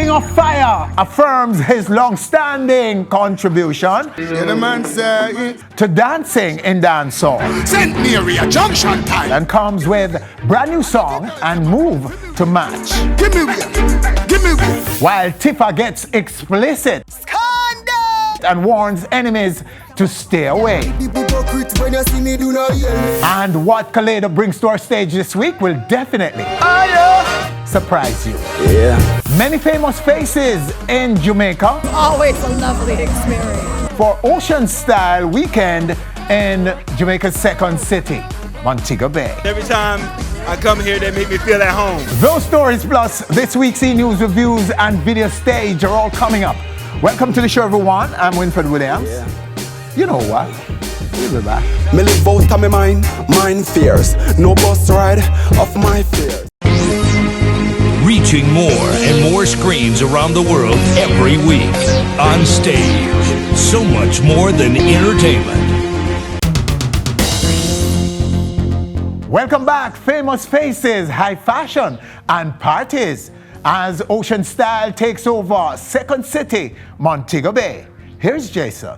King of Fire affirms his long-standing contribution to dancing in dancehall. St. Mary a junction time. And comes with brand new song and move to match. Give me way. While Tifa gets explicit and warns enemies to stay away. And what Kaleido brings to our stage this week will definitely surprise you. Yeah. Many famous faces in Jamaica. Always a lovely experience. For Ocean Style Weekend in Jamaica's second city, Montego Bay. Every time I come here, they make me feel at home. Those stories plus this week's E-News reviews and video stage are all coming up. Welcome to the show, everyone. I'm Winfred Williams. Yeah. You know what? We'll be back. Me live out of my mind fears. No bus ride off my fears. Reaching more and more screens around the world every week. On Stage. So much more than entertainment. Welcome back, famous faces, high fashion, and parties as Ocean Style takes over second city, Montego Bay. Here's Jason.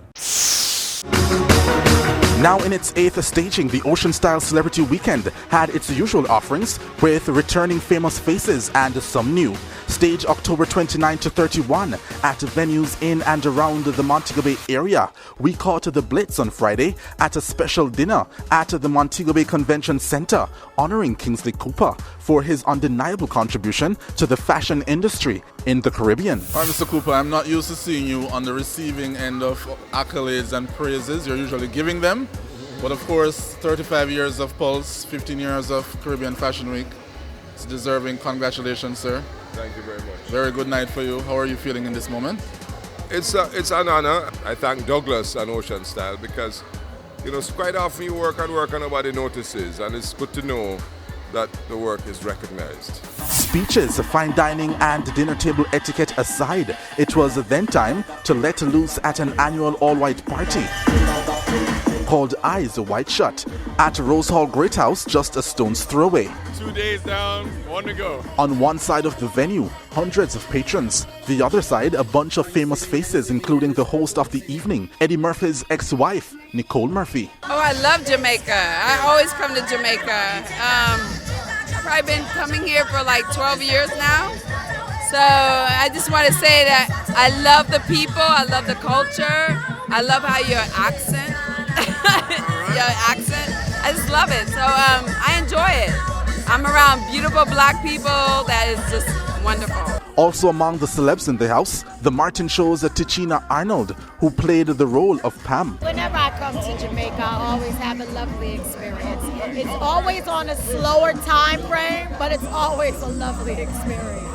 Now in its 8th staging, the Ocean Style Celebrity Weekend had its usual offerings with returning famous faces and some new. Staged October 29 to 31 at venues in and around the Montego Bay area. We caught the Blitz on Friday at a special dinner at the Montego Bay Convention Center, honoring Kingsley Cooper for his undeniable contribution to the fashion industry in the Caribbean. All right, Mr. Cooper, I'm not used to seeing you on the receiving end of accolades and praises. You're usually giving them. But of course, 35 years of Pulse, 15 years of Caribbean Fashion Week. It's deserving. Congratulations, sir. Thank you very much. Very good night for you. How are you feeling in this moment? It's an honor. I thank Douglas and Ocean Style because, quite often you work and nobody notices, and it's good to know that the work is recognized. Speeches, fine dining and dinner table etiquette aside, it was then time to let loose at an annual all-white party called Eyes White Shut at Rose Hall Great House, just a stone's throw away. 2 days down, 1 to go. On one side of the venue, hundreds of patrons. The other side, a bunch of famous faces, including the host of the evening, Eddie Murphy's ex-wife, Nicole Murphy. Oh, I love Jamaica. I always come to Jamaica. I've probably been coming here for like 12 years now. So I just want to say that I love the people, I love the culture, I love how your accent, I just love it. So I enjoy it. I'm around beautiful black people. That is just wonderful. Also among the celebs in the house, the Martin Show's Tichina Arnold, who played the role of Pam. Whenever I come to Jamaica, I always have a lovely experience. It's always on a slower time frame, but it's always a lovely experience.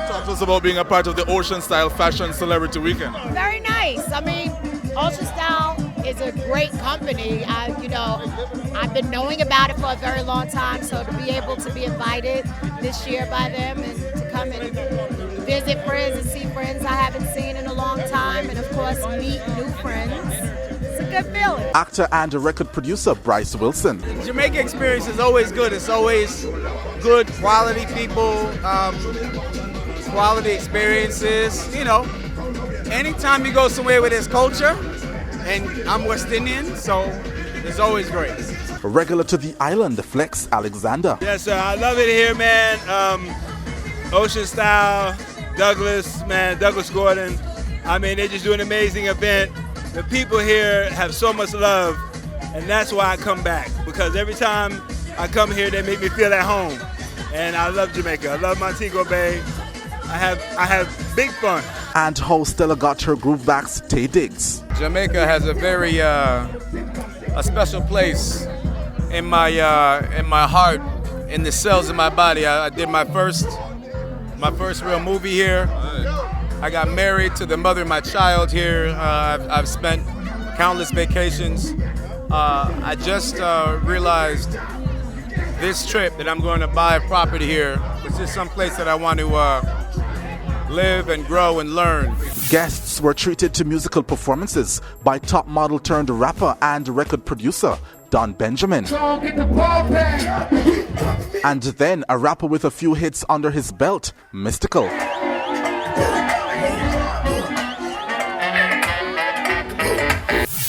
Talk to us about being a part of the Ocean Style Fashion Celebrity Weekend. Very nice. I mean, Ocean Style is a great company. I've been knowing about it for a very long time, so to be able to be invited this year by them and to come and visit friends and see friends I haven't seen in a long time, and of course meet new friends. It's a good feeling. Actor and record producer Bryce Wilson. Jamaica experience is always good. It's always good quality people, quality experiences. Anytime you go somewhere with this culture, and I'm West Indian, so it's always great. Regular to the island, Flex Alexander. Yes, sir. I love it here, man. Ocean Style, Douglas Gordon. I mean, they just do an amazing event. The people here have so much love, and that's why I come back. Because every time I come here, they make me feel at home. And I love Jamaica. I love Montego Bay. I have big fun. And how Stella got her groove backs, Tay Diggs. Jamaica has a very a special place in my heart, in the cells of my body. I did my first real movie here. I got married to the mother of my child here. I've spent countless vacations. I just realized this trip that I'm going to buy a property here. It's just some place that I want to live and grow and learn. Guests were treated to musical performances by top model turned rapper and record producer Don Benjamin. And then a rapper with a few hits under his belt, Mystical.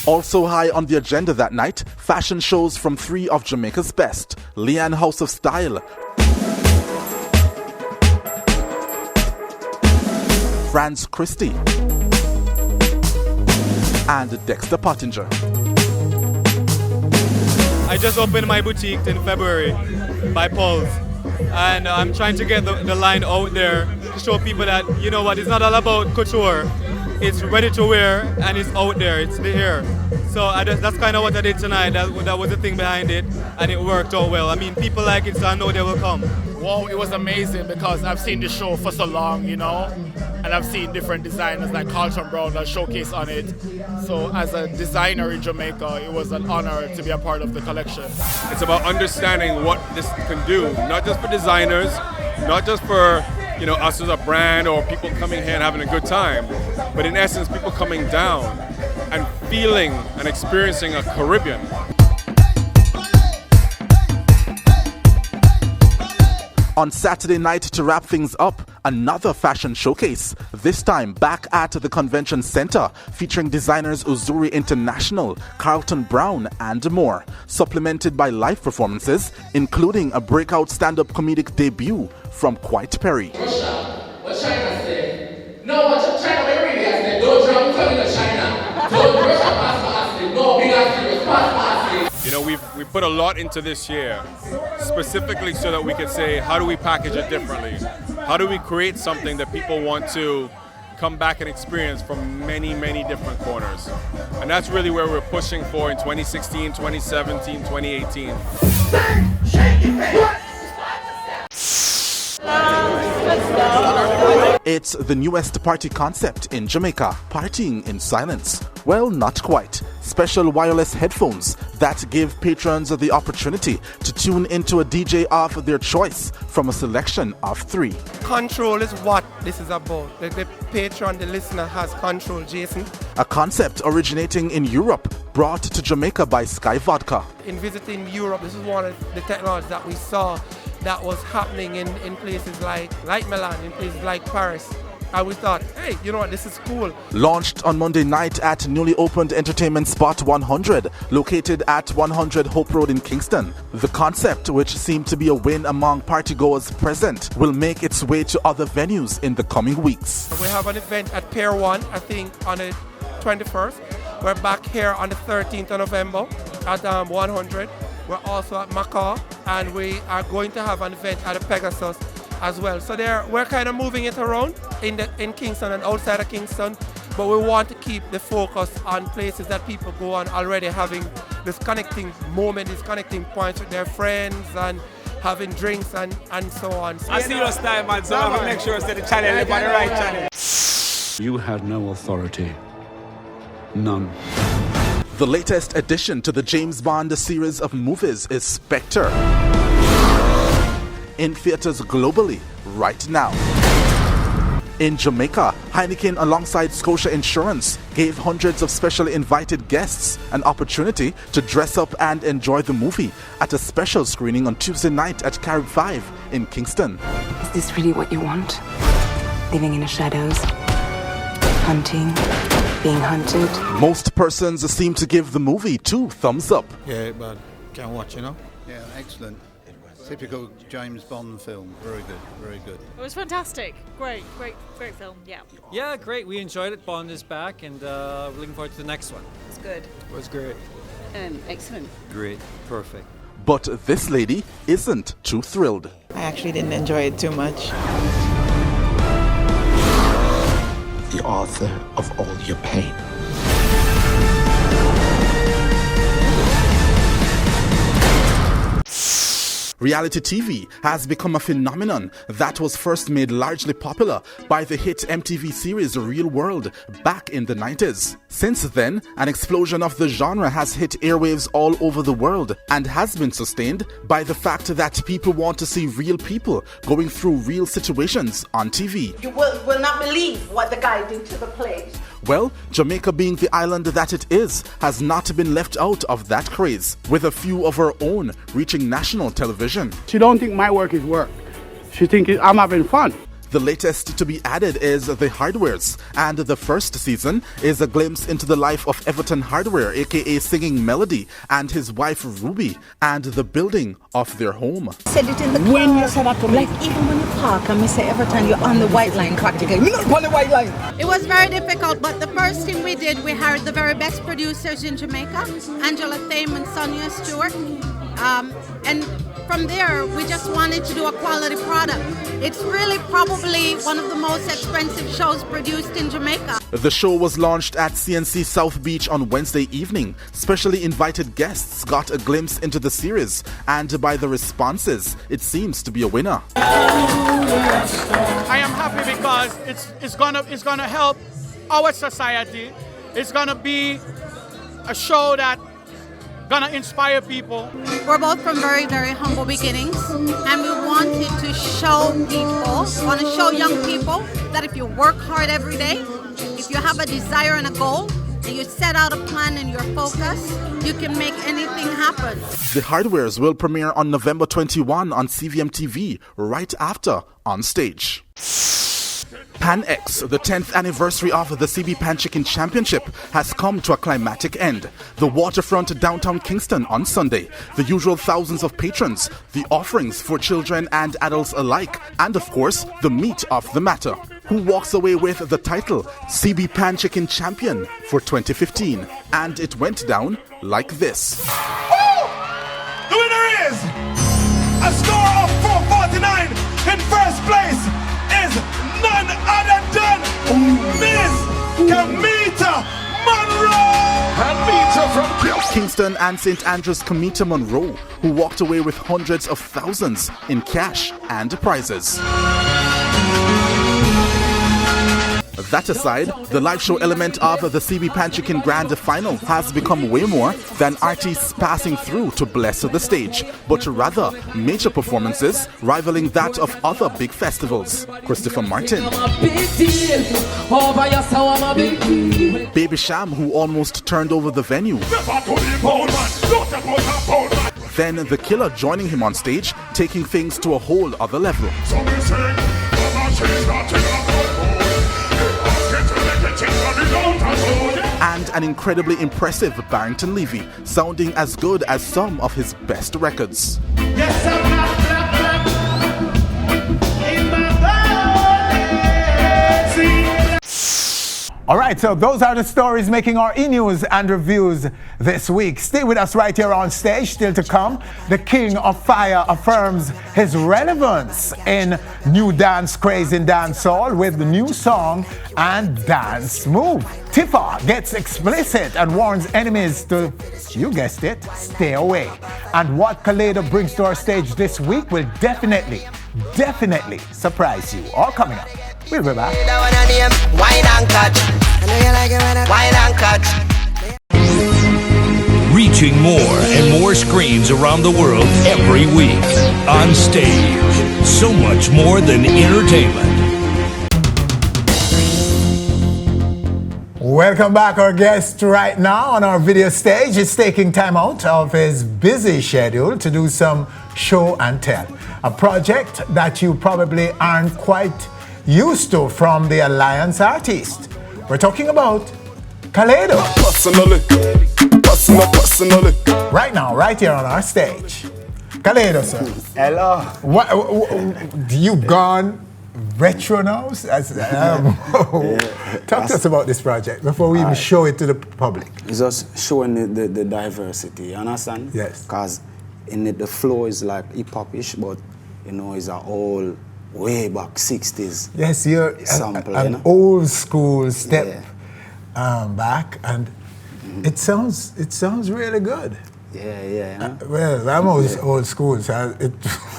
Also high on the agenda that night, fashion shows from three of Jamaica's best: Leanne House of Style, Franz Christie, and Dexter Pottinger. I just opened my boutique in February by Paul's, and I'm trying to get the line out there to show people that, you know what, it's not all about couture. It's ready to wear and it's out there, it's here. So that's kind of what I did tonight. That was the thing behind it, and it worked out well. I mean, people like it, so I know they will come. Wow, it was amazing because I've seen the show for so long, you know, and I've seen different designers like Carlton Brown that showcase on it. So as a designer in Jamaica, it was an honor to be a part of the collection. It's about understanding what this can do, not just for designers, not just for, you know, us as a brand or people coming here and having a good time, but in essence, people coming down and feeling and experiencing a Caribbean. On Saturday night, to wrap things up, another fashion showcase, this time back at the Convention Center, featuring designers Uzuri International, Carlton Brown, and more, supplemented by live performances, including a breakout stand-up comedic debut from Quiet Perry. Russia, what China said? No, what China really has said, don't jump coming to China. Don't Russia pass for us. No, big ass pass for us. You know, we put a lot into this year, specifically so that we could say, how do we package it differently? How do we create something that people want to come back and experience from many, many different corners? And that's really where we're pushing for in 2016, 2017, 2018. It's the newest party concept in Jamaica, partying in silence. Well, not quite. Special wireless headphones that give patrons the opportunity to tune into a DJ of their choice from a selection of 3. Control is what this is about. The patron, the listener has control, Jason. A concept originating in Europe, brought to Jamaica by Sky Vodka. In visiting Europe, this is one of the technologies that we saw that was happening in places like Milan, in places like Paris. And we thought, hey, you know what, this is cool. Launched on Monday night at newly opened entertainment spot 100, located at 100 Hope Road in Kingston. The concept, which seemed to be a win among partygoers present, will make its way to other venues in the coming weeks. We have an event at Pier 1, I think, on the 21st. We're back here on the 13th of November at 100. We're also at Macaw, and we are going to have an event at the Pegasus as well. So we're kind of moving it around in Kingston and outside of Kingston, but we want to keep the focus on places that people go on already, having this connecting moment, these connecting points with their friends and having drinks and so on. I see your style, man, so I will make sure that the channel is on the right channel. You had no authority. None. The latest addition to the James Bond series of movies is Spectre. In theaters globally right now. In Jamaica, Heineken alongside Scotia Insurance gave hundreds of specially invited guests an opportunity to dress up and enjoy the movie at a special screening on Tuesday night at Carib 5 in Kingston. Is this really what you want? Living in the shadows? Hunting? Being hunted? Most persons seem to give the movie 2 thumbs up. Yeah, but can't watch, you know? Yeah, excellent. Typical James Bond film. Very good, very good. It was fantastic. Great film, yeah. Yeah, great. We enjoyed it. Bond is back, and we're looking forward to the next one. It's good. It was great. Excellent. Great. Perfect. But this lady isn't too thrilled. I actually didn't enjoy it too much. The author of all your pain. Reality TV has become a phenomenon that was first made largely popular by the hit MTV series Real World back in the 90s. Since then, an explosion of the genre has hit airwaves all over the world and has been sustained by the fact that people want to see real people going through real situations on TV. You will not believe what the guy did to the place. Well, Jamaica, being the island that it is, has not been left out of that craze, with a few of her own reaching national television. She don't think my work is work. She thinks I'm having fun. The latest to be added is The Hardwares, and the first season is a glimpse into the life of Everton Hardware, aka Singing Melody, and his wife Ruby, and the building of their home. Said it in the when car, you said that, like even when you park and we say every time you're on the white line practically, you're not on the white line. It was very difficult, but the first thing we did, we hired the very best producers in Jamaica, Angela Thame and Sonia Stewart, and from there, we just wanted to do a quality product. It's really probably one of the most expensive shows produced in Jamaica. The show was launched at CNC South Beach on Wednesday evening. Specially invited guests got a glimpse into the series, and by the responses, it seems to be a winner. I am happy because it's gonna help our society. It's gonna be a show that gonna inspire people. We're both from very, very humble beginnings, and we wanted to show young people that if you work hard every day, if you have a desire and a goal, and you set out a plan and you're focused, you can make anything happen. The Hardwares will premiere on November 21 on CVM TV, right after Onstage. Pan X, the 10th anniversary of the CB Pan Chicken Championship, has come to a climatic end. The waterfront downtown Kingston on Sunday, the usual thousands of patrons, the offerings for children and adults alike, and of course, the meat of the matter. Who walks away with the title CB Pan Chicken Champion for 2015? And it went down like this. The winner is a score of 449 in first place is none other than Miss Kamita Monroe! Kamita from Kingston and St. Andrews Kamita Monroe, who walked away with hundreds of thousands in cash and prizes. That aside, the live show element of the CB Pan Chicken Grand Final has become way more than artists passing through to bless the stage, but rather major performances rivaling that of other big festivals. Christopher Martin. Baby Sham, who almost turned over the venue. Then The Killer joining him on stage, taking things to a whole other level. And an incredibly impressive Barrington Levy, sounding as good as some of his best records. Yes, I'm not black, in my body. All right, so those are the stories making our e-news and reviews this week. Stay with us right here on stage. Still to come, the King of Fire affirms his relevance in new dance craze in dancehall with the new song and dance move. Tifa gets explicit and warns enemies to, you guessed it, stay away. And what Kaleido brings to our stage this week will definitely surprise you. All coming up. We'll be back. Reaching more and more screens around the world every week. On stage, so much more than entertainment. Welcome back. Our guest right now on our video stage is taking time out of his busy schedule to do some show and tell. A project that you probably aren't quite used to from the Alliance artist. We're talking about Kaleido. Personally. Right now, right here on our stage. Kaleido, sir. Hello. You've gone retro now? Talk to us about this project before we even show it to the public. It's just showing the diversity, you understand? Yes. Because in it, the flow is like hip-hop-ish, but you know, it's a whole way back 60s. Yes, you're sample, an old school step back, and it sounds really good. Yeah. Well, I'm old school, so it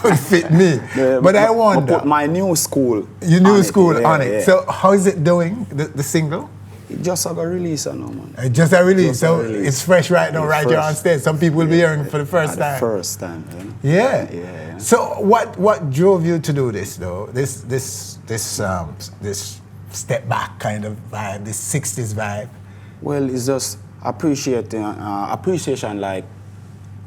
would fit me. But I wonder. But my new school. Your new school on it. So how is it doing, the single? It just got a release now, man. Just a release, so it's fresh right now, right here on stage. Some people will be hearing for the first time. The first time, Yeah. So what drove you to do this though? This step back kind of vibe, this 60s vibe? Well, it's just appreciation like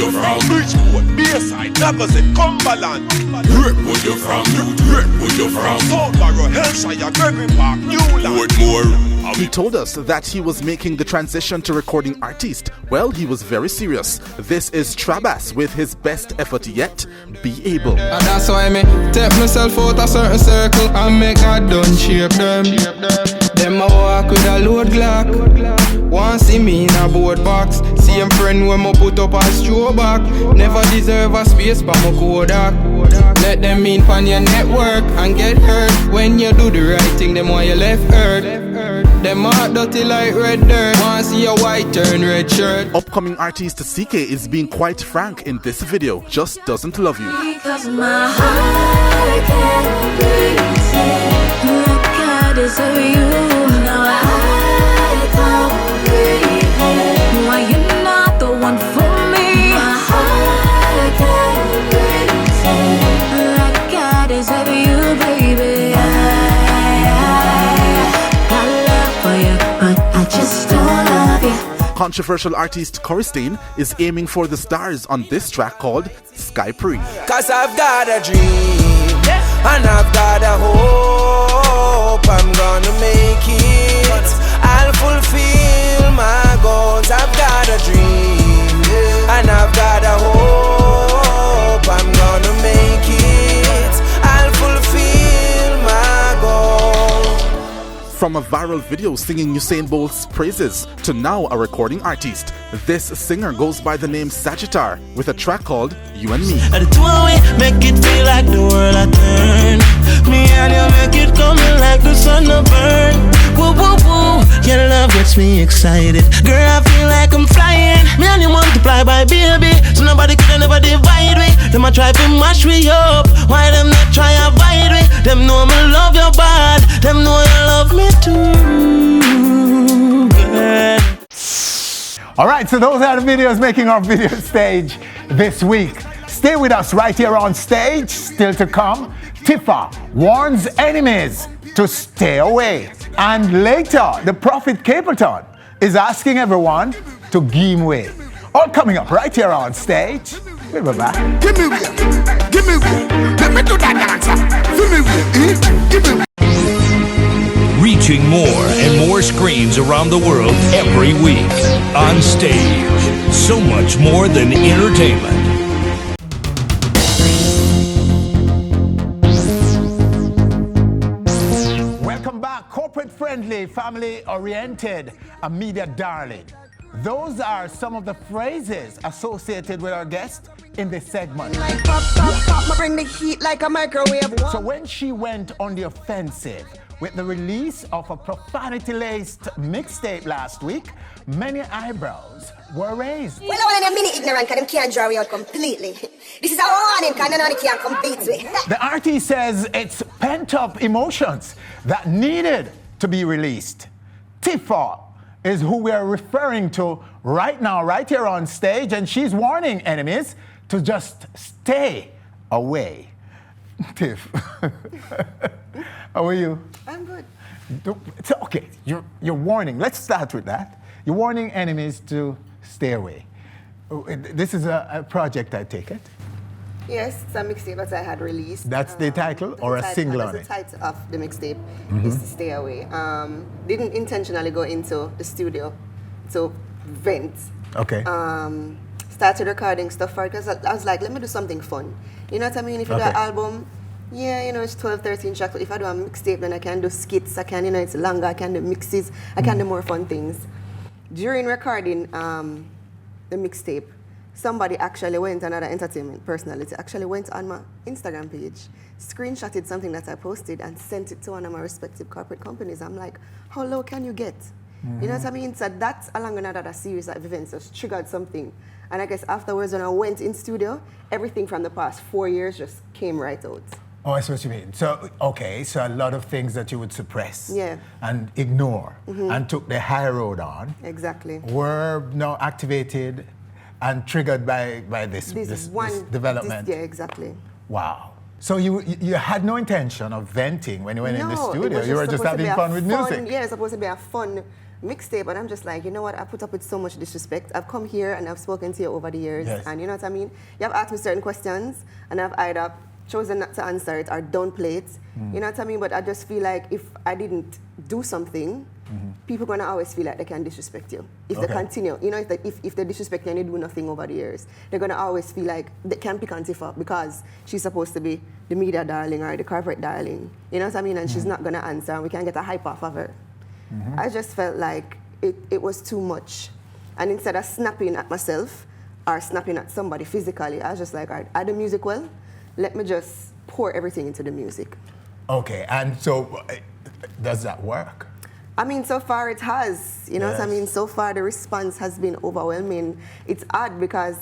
you from? Bridgeport, Bayside, Lagos, Cumberland. Where you from? Where you from? Southborough, Hillshire, Gregory Park, Newland. Woodmore. He told us that he was making the transition to recording artist. Well, he was very serious. This is Trabas with his best effort yet, Be Able. And that's why me take myself out a certain circle and make a done shape them. Them a walk with a load Glock. Want see me in a board box. Same friend when me put up a straw back. Never deserve a space for my Kodak. Let them in on your network and get hurt. When you do the right thing, them want you left hurt. Them heart dirty like red dirt. Want see a white turn red shirt. Upcoming artist CK is being quite frank in this video. Just doesn't love you. Because my heart can't breathe. Like I deserve you. Now I can't breathe. Why you're not the one for me? My heart can't breathe. Like I deserve you, baby. I love for you, but I just don't love you. Controversial artist Corristain is aiming for the stars on this track called Sky Pre. Cause I've got a dream, and I've got a hope. I'm gonna make it. I'll fulfill my goals. I've got a dream, and I've got a hope. I'm gonna make it. I'll fulfill my goals. From a viral video singing Usain Bolt's praises to now a recording artist, this singer goes by the name Sagittar with a track called You and Me. And the two way make it feel like the world I turn. Me and you make it coming like the sun to burn. Woo woo woo, your love gets me excited. Girl, I feel like I'm flying. Me and you multiply by baby, so nobody could never divide me. Them a try to mash me up, why them not try to avoid me? Them know me love you bad, them know you love me too, girl. All right, so those are the videos making our video stage this week. Stay with us right here on stage. Still to come, Tifa warns enemies to stay away. And later, the Prophet Capleton is asking everyone to give way. All coming up right here on stage. We'll be back. Give me way, give me way. Let me do that dancer. Give me way, give me way. Reaching more and more screens around the world every week. On Stage, so much more than entertainment. Welcome back, corporate friendly, family oriented, a media darling. Those are some of the phrases associated with our guest in this segment. Like pop, pop, pop, bring the heat like a microwave. So when she went on the offensive with the release of a profanity-laced mixtape last week, many eyebrows were raised. Well, I want them mini ignorant because them can't draw me out completely. This is a warning because none of them can't compete with. The artist says it's pent-up emotions that needed to be released. Tifa is who we are referring to right now, right here on stage, and she's warning enemies to just stay away. Tiff, how are you? I'm good. So, okay, you're warning. Let's start with that. You're warning enemies to stay away. This is a project, I take it? Yes, it's a mixtape that I had released. That's the title or a single on it? That's the title of the mixtape, is to stay away. Didn't intentionally go into the studio to vent. Okay. Started recording stuff for it because I was like, let me do something fun. You know what I mean? If you do an album, yeah, you know, it's 12, 13 tracks. If I do a mixtape, then I can do skits, I can, you know, it's longer, I can do mixes, I can do more fun things. During recording the mixtape, somebody actually went, another entertainment personality, actually went on my Instagram page, screenshotted something that I posted and sent it to one of my respective corporate companies. I'm like, how low can you get? You know what I mean? So that's along another series of events just triggered something. And I guess afterwards when I went in studio, everything from the past 4 years just came right out. Oh, I see what you mean. So, okay, so a lot of things that you would suppress and ignore and took the high road on. Exactly. Were now activated and triggered by this development. Yeah, exactly. Wow. So you had no intention of venting when you went in the studio. You were just having fun with music. Yeah, it's supposed to be a fun mixtape, and I'm just like, you know what? I put up with so much disrespect. I've come here and I've spoken to you over the years, and you know what I mean? You have asked me certain questions, and I've either chosen not to answer it or don't play it. You know what I mean? But I just feel like if I didn't do something, people gonna always feel like they can disrespect you. If they continue, you know, if they disrespect you and you do nothing over the years, they're gonna always feel like they can pick on Tifa because she's supposed to be the media darling or the corporate darling. You know what I mean? And she's not gonna answer, and we can get a hype off of her. I just felt like it was too much. And instead of snapping at myself or snapping at somebody physically, I was just like, all right, I do music well, let me just pour everything into the music. Okay, and so does that work? I mean, so far it has. You know what I mean? So far the response has been overwhelming. It's odd because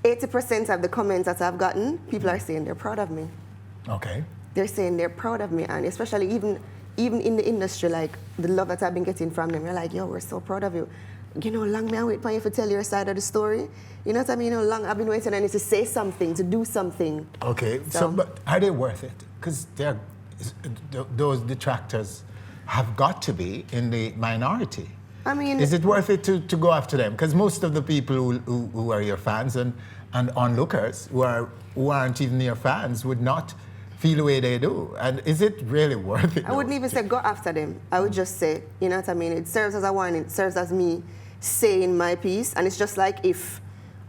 80% of the comments that I've gotten, people are saying they're proud of me. Okay. They're saying they're proud of me, and especially even in the industry, like the love that I've been getting from them, they're like, yo, we're so proud of you. You know, long may I wait for you to tell your side of the story. You know what I mean? You know, long I've been waiting on you to say something, to do something. Okay, so but are they worth it? Because those detractors have got to be in the minority. I mean, is it worth it to go after them? Because most of the people who are your fans and onlookers who aren't even your fans would not feel the way they do. And is it really worth it? I wouldn't even say go after them. I would just say, you know what I mean? It serves as a warning. It serves as me saying my piece. And it's just like if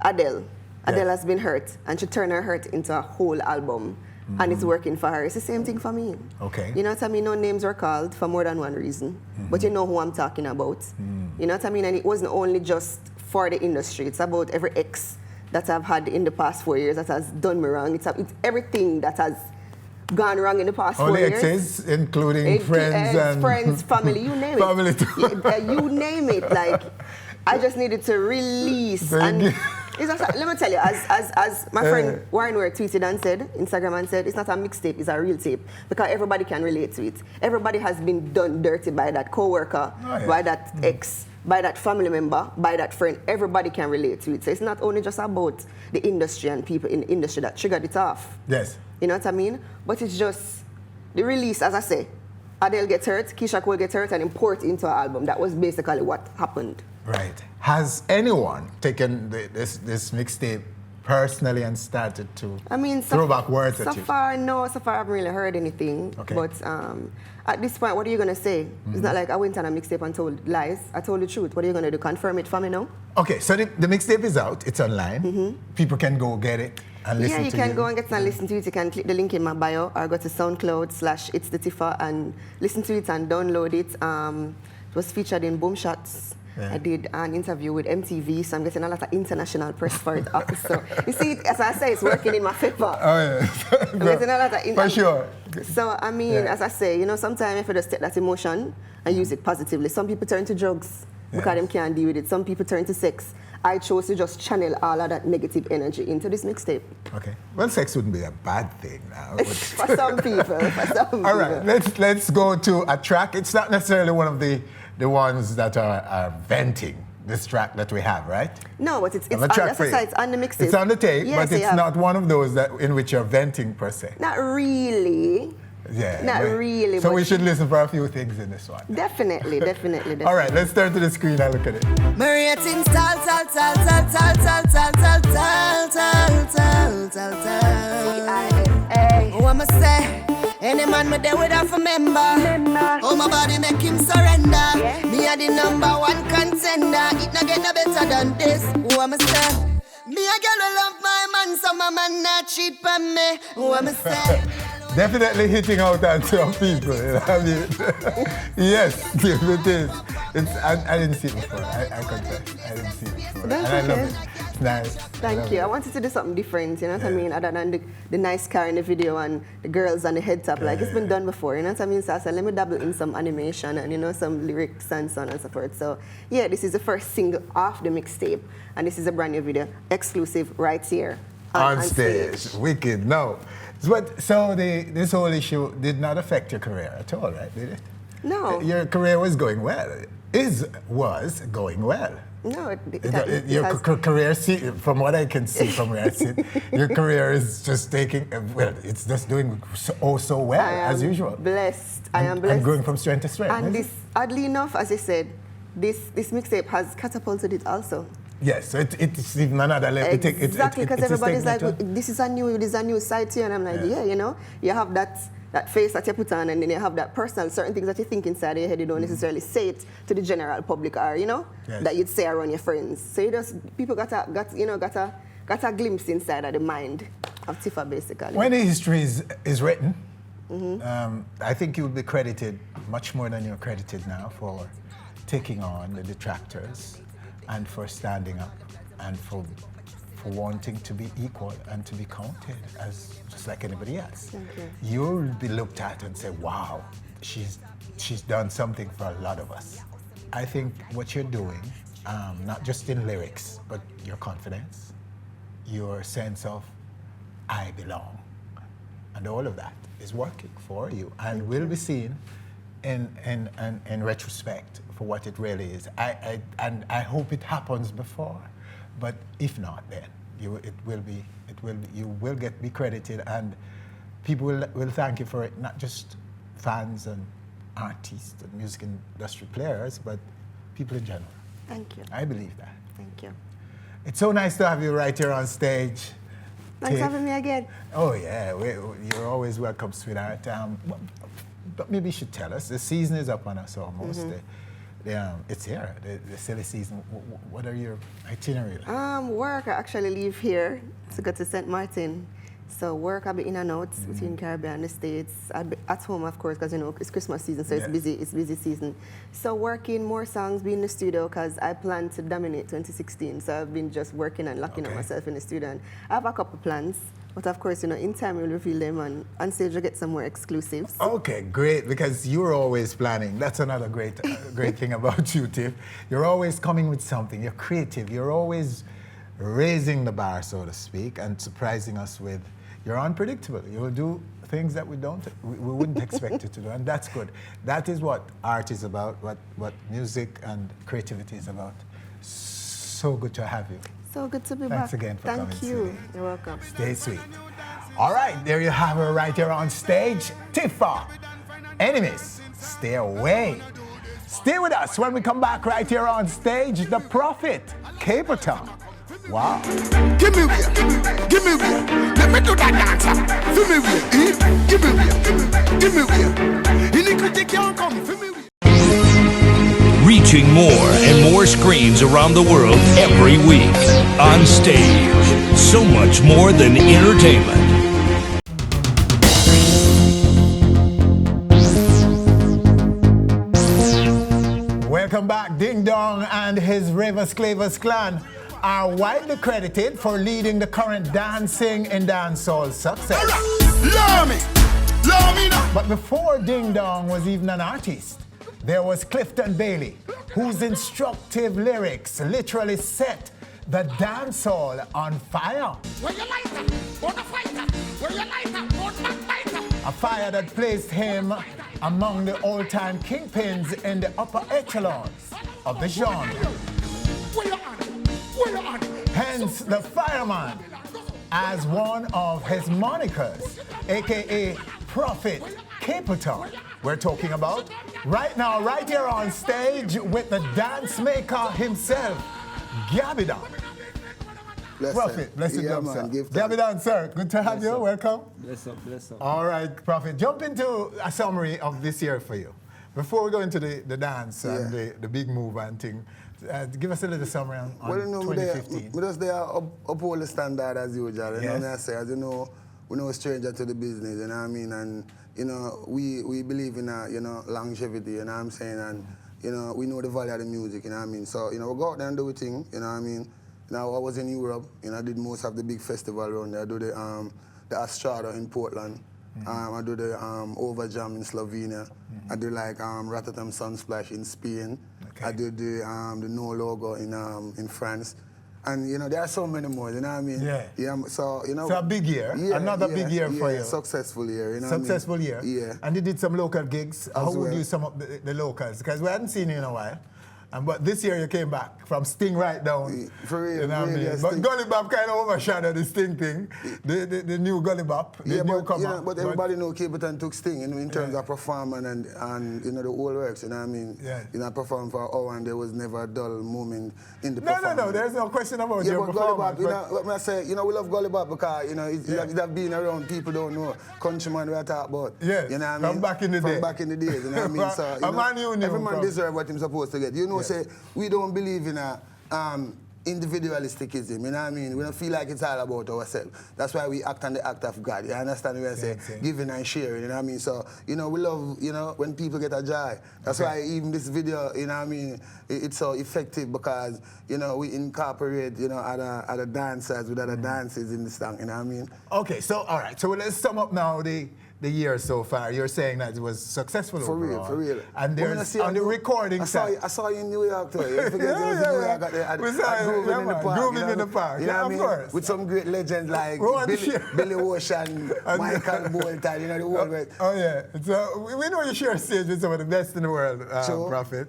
Adele has been hurt and she turned her hurt into a whole album and it's working for her. It's the same thing for me. Okay. You know what I mean? No names were called for more than one reason. But you know who I'm talking about. You know what I mean? And it wasn't only just for the industry. It's about every ex that I've had in the past 4 years that has done me wrong. It's everything that has gone wrong in the past 4 years. Exes, including friends and friends, family, you name it. Family too. You name it. Like, I just needed to release. And it's just, let me tell you, as my friend Warren Ware tweeted and said, Instagram and said, it's not a mixtape, it's a real tape. Because everybody can relate to it. Everybody has been done dirty by that co-worker, by that ex, by that family member, by that friend. Everybody can relate to it. So it's not only just about the industry and people in the industry that triggered it off. Yes. You know what I mean? But it's just the release, as I say. Adele gets hurt, Keisha Cole gets hurt, and import into an album. That was basically what happened. Right. Has anyone taken this mixtape personally and started to throw back words at you? So far, I haven't really heard anything. Okay. But at this point, what are you going to say? It's not like I went on a mixtape and told lies. I told the truth. What are you going to do? Confirm it for me now? Okay, so the mixtape is out. It's online. People can go get it and listen to it. Yeah, you can go and get it and listen to it. You can click the link in my bio or go to SoundCloud/It'sTheTifa and listen to it and download it. It was featured in Boom Shots. Yeah. I did an interview with MTV, so I'm getting a lot of international press for it. So you see, as I say, it's working in my favor. Oh yeah, I'm getting a lot of for sure. So I mean, as I say, you know, sometimes if you just take that emotion and use it positively, some people turn to drugs because they can't deal with it. Some people turn to sex. I chose to just channel all of that negative energy into this mixtape. Okay. Well, sex wouldn't be a bad thing now. For some people. All right. Let's go to a track. It's not necessarily one of the ones that are venting, this track that we have, right? No, but it's on the mixtape. It's on the tape, but it's not one of those in which you're venting per se. Not really. Yeah. Not really. So we should listen for a few things in this one. Definitely. All right, let's turn to the screen and look at it. Mariating what I'ma say? Any man me there with half a member. Oh, my body make him surrender. Me a the #1 contender. It not get no better than this. Who I'ma say? Me a girl who love my man, so my man not cheat on me. Who I'ma say? Definitely hitting out on some people. You know what I mean? Yes, it is. I didn't see it before. I confess. I didn't see it before. That's and I love it. It's nice. Thank you. I wanted to do something different, you know what I mean? Other than the nice car in the video and the girls on the head top. Like, it's been done before, you know what I mean? So I said, let me dabble in some animation and, you know, some lyrics and so on and so forth. So, yeah, this is the first single off the mixtape. And this is a brand new video, exclusive right here. On stage. Wicked. No. So this whole issue did not affect your career at all, right? Did it? No. Your career was going well. Was going well. No, your career, from what I can see from where I sit, your career is just taking, well, it's just doing so well, as usual. Blessed. I am blessed. And going from strength to strength. And this, oddly enough, as I said, this mixtape has catapulted it also. Yes, so it's even another level. Exactly, because everybody's like, this is a new side to you, and I'm like, yeah, you know, you have that face that you put on, and then you have that personal, certain things that you think inside your head, you don't necessarily say it to the general public, or, you know, that you'd say around your friends. So you just, people got a glimpse inside of the mind of Tifa, basically. When the history is written, I think you will be credited much more than you're credited now for taking on the detractors and for standing up and for wanting to be equal and to be counted as just like anybody else. Thank you. You'll be looked at and say, wow, she's done something for a lot of us. I think what you're doing, not just in lyrics, but your confidence, your sense of I belong, and all of that is working for you and will be seen in retrospect for what it really is. I hope it happens before, but if not, then you will be credited, and people will thank you for it. Not just fans and artists and music industry players, but people in general. Thank you. I believe that. Thank you. It's so nice to have you right here on stage. Thanks for having me again. Oh yeah, you're always welcome, sweetheart. But maybe you should tell us. The season is up on us almost. It's here, the silly season. What are your itinerary like? Work, I actually leave here to go to St. Martin. So work, I'll be in and out between Caribbean and the States. I'll be at home, of course, because, you know, it's Christmas season, so it's busy season. So working more songs, be in the studio, because I plan to dominate 2016. So I've been just working and locking up myself in the studio. And I have a couple plans. But of course, you know, in time we'll reveal them, and on stage we'll get some more exclusives. Okay, great, because you're always planning. That's another great thing about you, Tiff. You're always coming with something. You're creative. You're always raising the bar, so to speak, and surprising us with. You're unpredictable. You'll do things that we wouldn't expect you to do, and that's good. That is what art is about. What music and creativity is about. So good to have you. So good to be Thanks back. again for Thank coming. you. Sweetie. You're welcome. Stay sweet. All right, there you have her right here on stage. Tifa. Enemies, stay away. Stay with us when we come back right here on stage. The Prophet, Cape Town. Wow. Give me way. Let me do that dancer. Feel me way. Give me way. Iniquity can't come. Feel me way. Reaching more and more screens around the world every week. On stage, so much more than entertainment. Welcome back. Ding Dong and his Ravers Clavers clan are widely credited for leading the current dancing and dancehall success. Love me now. But before Ding Dong was even an artist, there was Clifton Bailey, whose instructive lyrics literally set the dancehall on fire. Where you lighter? Burn a fighter. Where you lighter? Burn backbiter. A fire that placed him among the all-time kingpins in the upper echelons of the genre. Where you on? Hence the fireman as one of his monikers, aka Prophet Cape Town. We're talking about right now, right here on stage with the dance maker himself, Gabidan. Prophet, bless you, sir. Gabidan, sir, good to have you. Welcome. Bless up. All right, Prophet, jump into a summary of this year for you. Before we go into the dance and the big move and thing, give us a little summary on 2015. We just there uphold the standard as usual. You know what I say? As you know, we're no stranger to the business, you know what I mean? And, you know, we believe in, longevity, you know what I'm saying? And, you know, we know the value of the music, you know what I mean? So, you know, we go out there and do a thing, you know what I mean? Now, I was in Europe, you know, I did most of the big festival around there. I do the Astrada in Portland. I do the Overjam in Slovenia. I do like Rotterdam Sunsplash in Spain. I do the No Logo in France. And, you know, there are so many more, you know what I mean? Yeah. So, you know. So a big year, another big year for you. Successful year, you know Successful what I mean? year. Yeah. And you did some local gigs. How would well. you sum up the locals? Because we hadn't seen you in a while. But this year you came back from Sting right down. For real, you know what I really, mean? yeah, But Sting. Gully Bop kind of overshadowed the Sting thing, the new Gully Bop, the newcomer. But everybody know Capleton took Sting, you know, in terms of performing and you know the whole works, you know what I mean? Yeah. You know, I performed for an hour and there was never a dull moment in the No, performance. there's no question about Yeah, your but Gully Bop, performance. you know, what I say, you know, we love Gully Bop because, you know, it have been around, people don't know. Countryman we are talking about. Yes, you know what I mean? from back in the day. From back in the days, you know what I mean? So, you A know, man you knew every man from- deserves what he's supposed to get. You know, say, we don't believe in a individualisticism, you know what I mean? We don't feel like it's all about ourselves. That's why we act on the act of God. You understand what I say? Giving and sharing, you know what I mean? So, you know, we love, you know, when people get a joy. That's why even this video, you know what I mean, it's so effective because, you know, we incorporate, you know, other dancers with other dances in the song, you know what I mean? Okay, so all right, so let's sum up now the year so far. You're saying that it was successful For real, overall. for real. And When I there's see on the you- recording I saw side. I saw you in New York too. You forget you was in New York at We saw you, Grooving yeah, in the man, Park. Grooving you know in the what I mean? Park, You know yeah, what I of mean? course. With some great legends like We want to share. Billy Ocean, Michael Bolton, you know the whole world. Oh yeah, so we know you share stage with some of the best in the world, Sure. Prophet.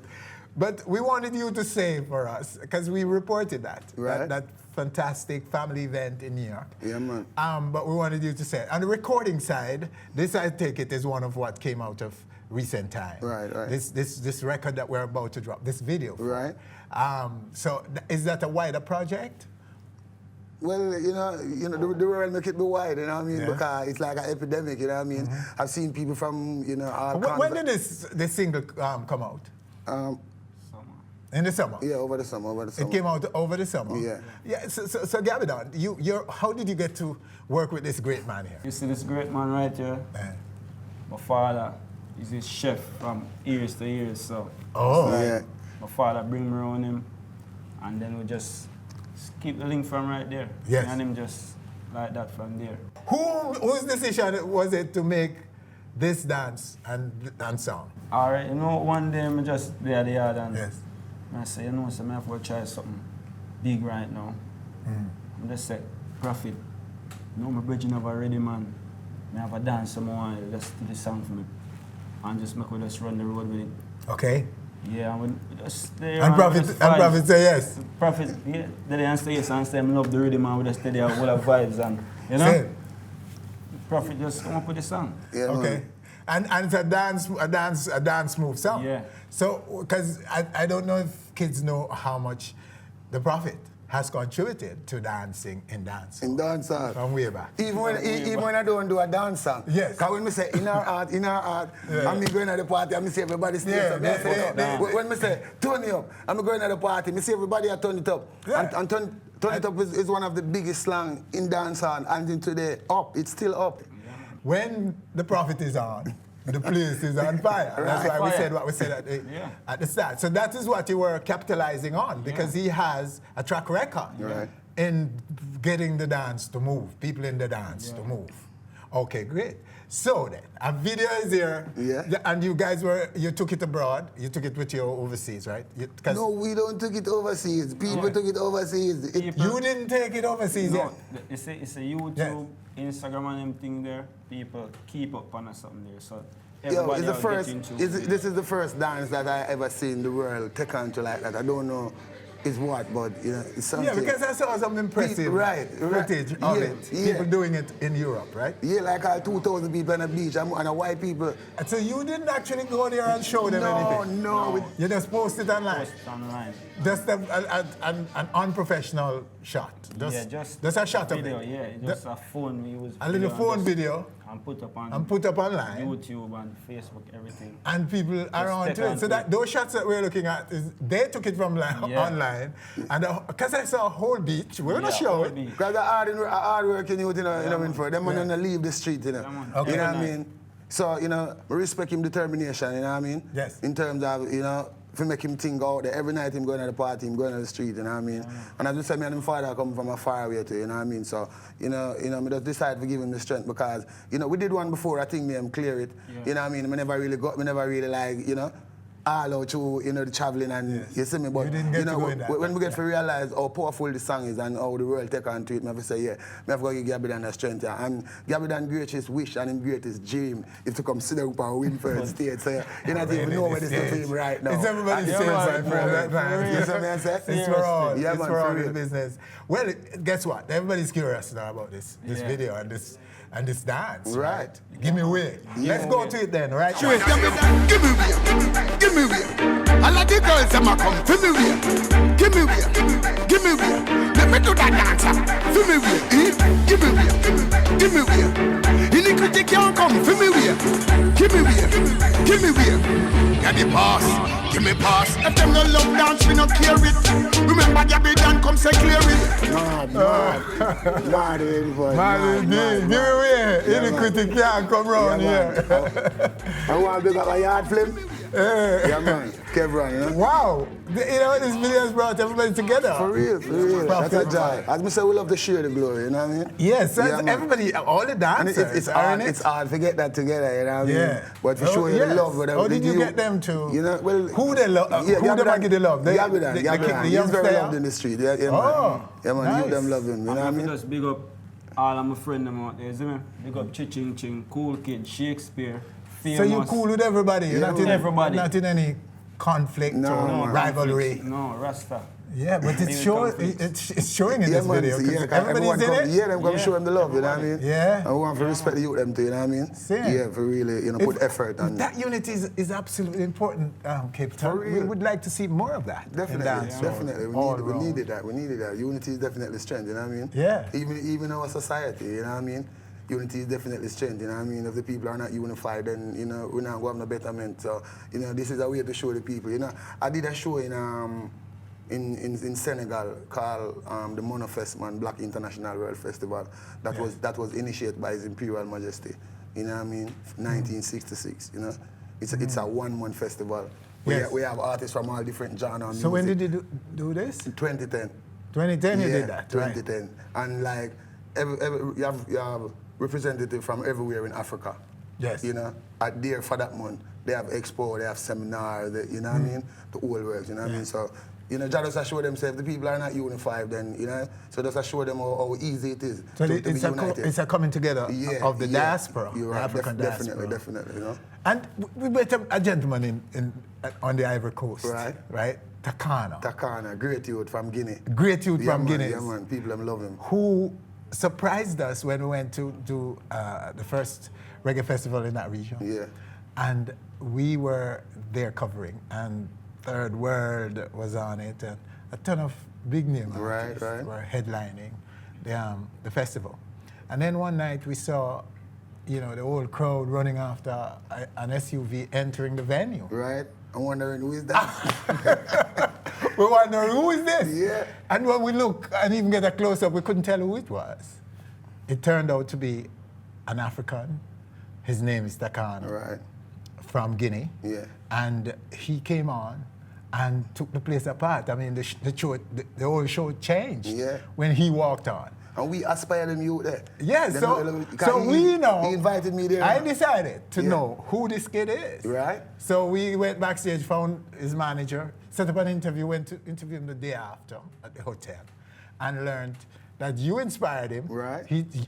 But we wanted you to say for us, because we reported that, Right. that fantastic family event in New York. Yeah, man. But we wanted you to say, on the recording side, this I take it is one of what came out of recent time. Right. This record that we're about to drop, this video. Right. So is that a wider project? Well, you know, the world make it be wide, you know what I mean? Yeah. Because it's like an epidemic, you know what I mean? I've seen people from, you know, all When did this single come out? In the summer. Yeah, over the summer. It came out over the summer. Yeah. Yeah. So Gabidon, how did you get to work with this great man here? You see this great man right here? My father is his chef from years to years, so. Oh. it's like Yeah. My father bring me around him, and then we just keep the link from right there. Yes. And him just like that from there. Whose decision was it to make this dance and song? All right, you know, one day I just there at the yard and Yes. I say, you know, so I have to try something big right now. I just say, Prophet, you know my bridging over already, man. I have a dance someone, just do the song for me. And just make we just run the road with it. Okay. Yeah, and we just there. And Prophet say yes. Prophet, yeah, they answer yes and say, I love the rhythm and we just stay there with the vibes and, you know? Same. Prophet just come up with the song. Yeah, Okay. And it's a dance move song. Yeah. So, because I don't know if kids know how much the Prophet has contributed to dancing in dance. In dance hall. From way back. Even when I don't do a dance song. Yes. Because when me say in our art, Yeah. and me going to the party, and me see everybody stay up. When me say turn it up, and me going to the party, me see everybody turn it up. Yeah. And turn it up is one of the biggest slang in dance hall, and in today, up, it's still up. When the Prophet is on, the place is on fire. That's why we said what we said at the start. So that is what you were capitalizing on, because he has a track record in getting the dance to move, people in the dance to move. Okay, great. So then, a video is here, and you guys you took it abroad, you took it with you overseas, right? No, we don't take it overseas. People took it overseas. You didn't take it overseas yet? It's a YouTube, Instagram and everything there. People keep up on something there. So Yo, everybody it's the will first. get into This is the first dance that I ever seen in the world take on to like that. I don't know is what, but you know, it's something. Yeah, because I saw some impressive footage of it. People doing it in Europe, right? Yeah, like 2,000 people on the beach and white people. So you didn't actually go there and show them anything? No. You just post it online? Post it online. Just an unprofessional shot? Just a shot video, of it? Yeah, just a phone we use. A little phone video? And put up on online? YouTube and Facebook, everything. And people are on to it. So those shots that we're looking at, they took it from online. And because I saw a whole beach, we're not sure. Because the hard working youth, you know, for them man don't leave the street, you know. Okay. You know what I mean? So, you know, respect him determination, you know what I mean? Yes. In terms of, you know, if you make him think out there, every night him going to the party, him going to the street, you know what I mean? And as I said, me and my father come from a far away too, you know what I mean? So, you know, me just decided to give him the strength because, you know, we did one before, I think me clear it, you know what I mean? Me never really like, you know, all out through, you know, the traveling and you see me, but you know, when we get to realize how powerful the song is and how the world take on to it, I have to say, yeah, I have to give Gabby Dan the strength. Yeah. And Gabby Dan's greatest wish and his greatest dream is to come sit up and win first state. So you don't even know what this is to him right now. It's everybody's favorite moment. You see what I'm saying? It's for all. Yeah, it's man, for all for in real. business. Well, guess what? Everybody's curious now about this video and this dance. Right. Give me way. Let's go to it then, right? Sure. Give me way. Give me way. I like the girls that ma come. Give me way. Give me way. Give me way. Let me do that dancer. Give me way. Give me way. Give me way. Iniquity can't come. Give me way. Give me way. Give me way. Get the pass. Give me pass. If them no love dance, we no care it. Remember Gabby Dan come say clear it. Mad boy. Give me way. Iniquity can't come round here. I want to big up a yard flip. Yeah, man. Kevron, you know? Wow. You know, this video has brought everybody together. For real, for real. That's a joy. As I say, we love to share the glory, you know what I mean? Yes, everybody, all the dancers. And it's hard to get that together, you know what I mean? Yeah. But for sure, the love. How did you get them to? You know, well, who they love? Who they give the love? Gabby Dan. The He's very loved in the street. Yeah, man. Oh, yeah, man. nice. You them love him, you know what I mean? Just big up all of my friends out there, see me? Big up Ching Ching, Cool Kid, Shakespeare, Famous. So you cool with everybody? You're not in everybody. Not in any conflict or rivalry? No, Rasta. Yeah, but it's showing in this video. Everybody's in it? Yeah, them come show him the love, you know what I mean? Yeah. I want to respect the youth them too, you know what I mean? Same. Yeah, for really, you know, put effort on that. Unity is absolutely important, Cape Town. We would like to see more of that. Definitely. We needed that. Unity is definitely strength, you know what I mean? Yeah. Even our society, you know what I mean? Unity is definitely strength, you know what I mean? If the people are not unified, then, you know, we're not going to have no betterment. So, you know, this is a way to show the people, you know. I did a show in Senegal called the Monofest, man, Black International World Festival. That was initiated by His Imperial Majesty, you know what I mean? 1966, you know. It's a one-month festival. Yes. We have artists from all different genres. So when did you do this? 2010. 2010 you did that, 2010. right? And like, you have representatives from everywhere in Africa. Yes. You know, there for that month, they have expo, they have seminar, you know what I mean? The whole works, you know what I mean? So, you know, just show themselves, the people are not unified then, you know? So just show them how easy it is so to be united. It's a coming together of the diaspora, You're right, African diaspora. Definitely, you know? And we met a gentleman on the Ivory Coast, right? Takana, great youth from Guinea. Great youth from Guinea. Yeah, man, people love him. Who surprised us when we went to do the first reggae festival in that region. Yeah. And we were there covering, and Third World was on it, and a ton of big name artists were headlining the festival. And then one night we saw, you know, the whole crowd running after an SUV entering the venue. Right. I'm wondering who is that? We wondering who is this? Yeah. And when we look and even get a close up, we couldn't tell who it was. It turned out to be an African. His name is Takana. Right. From Guinea. Yeah. And he came on and took the place apart. I mean, the whole show changed when he walked on. And we aspire them youth there. Yes, so we know. He invited me there. I decided to know who this kid is. Right. So we went backstage, found his manager, set up an interview, went to interview him the day after at the hotel, and learned that you inspired him. Right.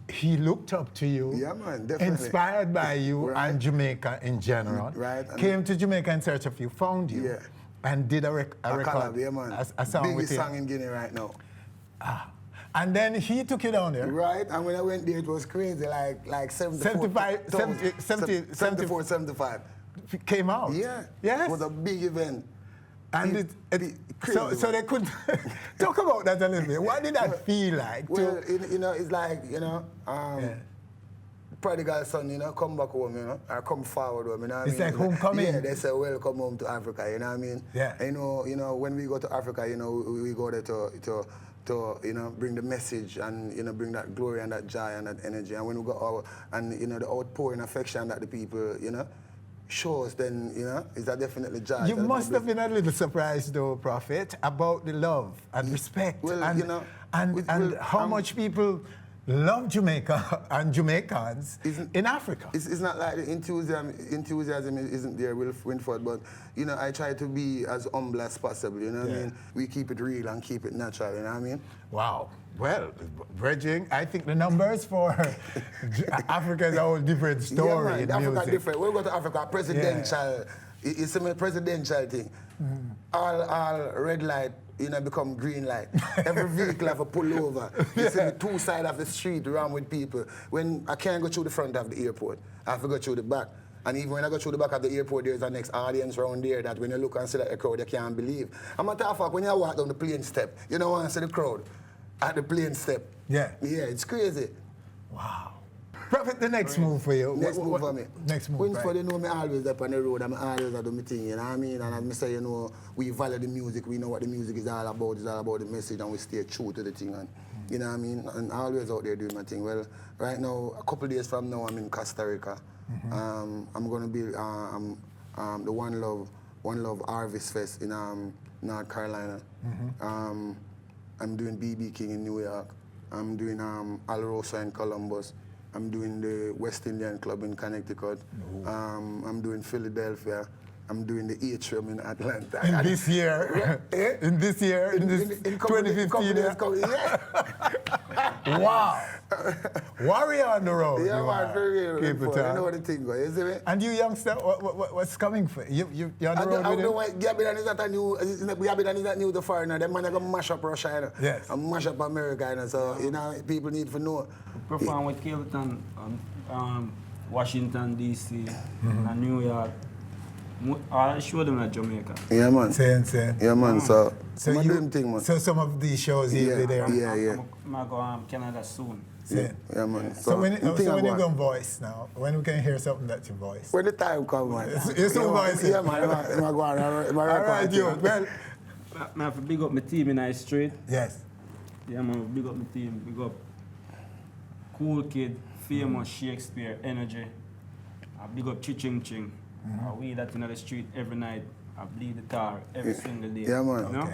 He looked up to you. Yeah, man, definitely. Inspired by you and Jamaica in general. Right. Came to Jamaica in search of you, found you. Yeah. And did a record, yeah, man. a song with biggest him. song in Guinea right now. And then he took you down there. Right, and when I went there, it was crazy, like 74, 75. Came out. Yeah. Yes. It was a big event. And so they couldn't talk about that a little bit. What did that feel like? Well, you know, it's like, you know, prodigal son, you know, come back home, you know, or come forward home, you know what I mean? It's like homecoming. Yeah, they say welcome home to Africa, you know what I mean? Yeah. You know, when we go to Africa, you know, we go there to you know, bring the message and, you know, bring that glory and that joy and that energy. And when we go out and, you know, the outpouring affection that the people, you know, shows, then, you know, is that definitely joy. You must have been a little surprised, though, Prophet, about the love and respect. Well, and, you know, and how much people love Jamaica and Jamaicans in Africa. It's not like the enthusiasm isn't there, Winford, but, you know, I try to be as humble as possible, you know what I mean? We keep it real and keep it natural, you know what I mean? Wow. Well, bridging, I think the numbers for Africa is a whole different story. Yeah, man, in Africa music. different. When we go to Africa, presidential, it's a presidential thing. All red light, you know, become green light. Every vehicle have a pull over. You see the two sides of the street around with people. When I can't go through the front of the airport, I have to go through the back. And even when I go through the back of the airport, there's a next audience around there that when you look and see that crowd, you can't believe. I'm a matter of fact, when you walk down the plane step, you don't want to see the crowd at the plane step. Yeah. Yeah, it's crazy. Wow. Prophet, the next move for you. Next move for me. Next move, Winford, you know me always up on the road, I'm always do my thing, you know what I mean? And as I say, you know, we value the music, we know what the music is all about. It's all about the message, and we stay true to the thing, and you know what I mean? And always out there doing my thing. Well, right now, a couple days from now, I'm in Costa Rica. I'm gonna be the One Love Harvest Fest in North Carolina. I'm doing BB King in New York. I'm doing Alrosa in Columbus. I'm doing the West Indian Club in Connecticut. I'm doing Philadelphia. I'm doing the Atrium in Atlanta. In this year? In this year? In this 2015? Yeah. Wow. Warrior on the road. Yeah, man, for real. Keep it You know what the thing goes, you see me? And you youngster, what's coming for you? You're on the road with him? Gabidan is not new. Gabidan is not new to foreigner. Them man are gonna mash up Russia, you know? Yes. And mash up America, you know? So, you know, people need to know. Perform with Cape Washington, D.C., and New York. I show them at Jamaica. Yeah, man. Same. Yeah, man. So you doing thing, man. So some of these shows you'll be there. Yeah. I'm going to Canada soon. Yeah, man. So when you go voice now, when we can hear something that's your voice? When the time comes, man. It's your voice. Yeah, man. All right, you. Well, I have to big up my team in the street. Yes. Yeah, man. Big up my team. Big up Cool Kid, Famous, Shakespeare, Energy. Big up Ching Ching. We that in the street every night. I bleed the tar every single day. Yeah, man. You know?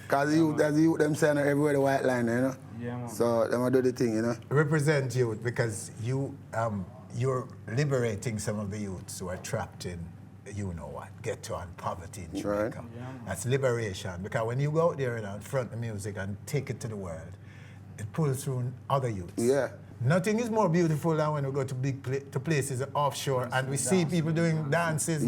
Because the youth, them saying everywhere the white line, you know? Yeah, man. So, them do the thing, you know? Represent youth because you're liberating some of the youths who are trapped in, you know what, ghetto and poverty in Jamaica. Right. Yeah, That's liberation. Because when you go out there and front the music and take it to the world, it pulls through other youths. Yeah. Nothing is more beautiful than when we go to places offshore and we see people doing dances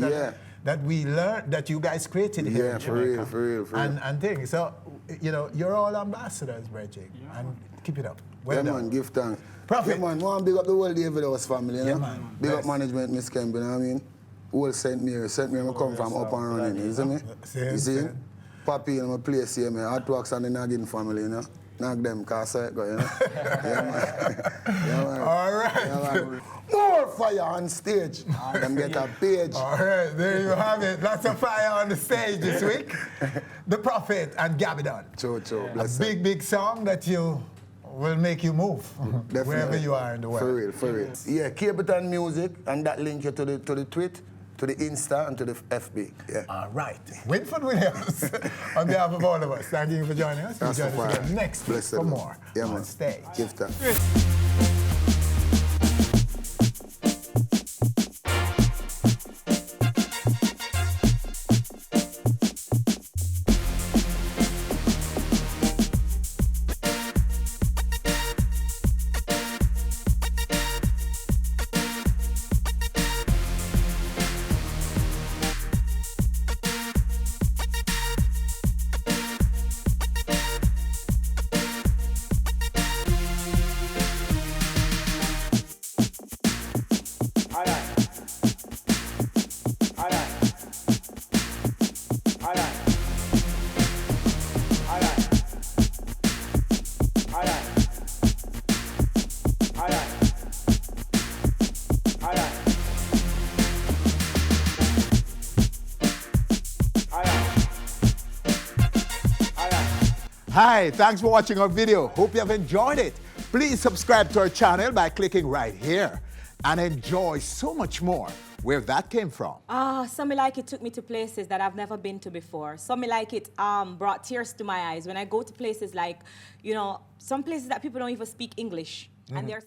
that we learned, that you guys created here in Jamaica. For real. And things. So, you know, you're all ambassadors, Bridget. Yeah. And keep it up. Well done. Man, give thanks. Prophet. Yeah, man, want to big up the whole David House family, you know? Yeah, man. Big up management, Miss Kemp, you know what I mean? Whole St. Mary. St. Mary, I come from up and running, you see me? You see? Papi in my place here, man. Hot Wax and the Naggin family, you know? Knock them, cause I go, you know? Yeah, man. All right. Yeah, man. More fire on stage. Them get a page. All right, there you have it. Lots of fire on the stage this week. The Prophet and Gabidan. True. A big song that you will make you move wherever you are in the world. For real. Yeah, Capitan Music, and that link you to the tweet, to the Insta, and to the FB. Yeah. All right. Winford Williams, on behalf of all of us, thank you for joining us. That's Join us again next week for more on Stage. Give thanks. Hi, thanks for watching our video. Hope you have enjoyed it. Please subscribe to our channel by clicking right here and enjoy so much more where that came from. Some like it took me to places that I've never been to before. Some like it brought tears to my eyes when I go to places like, you know, some places that people don't even speak English. and they're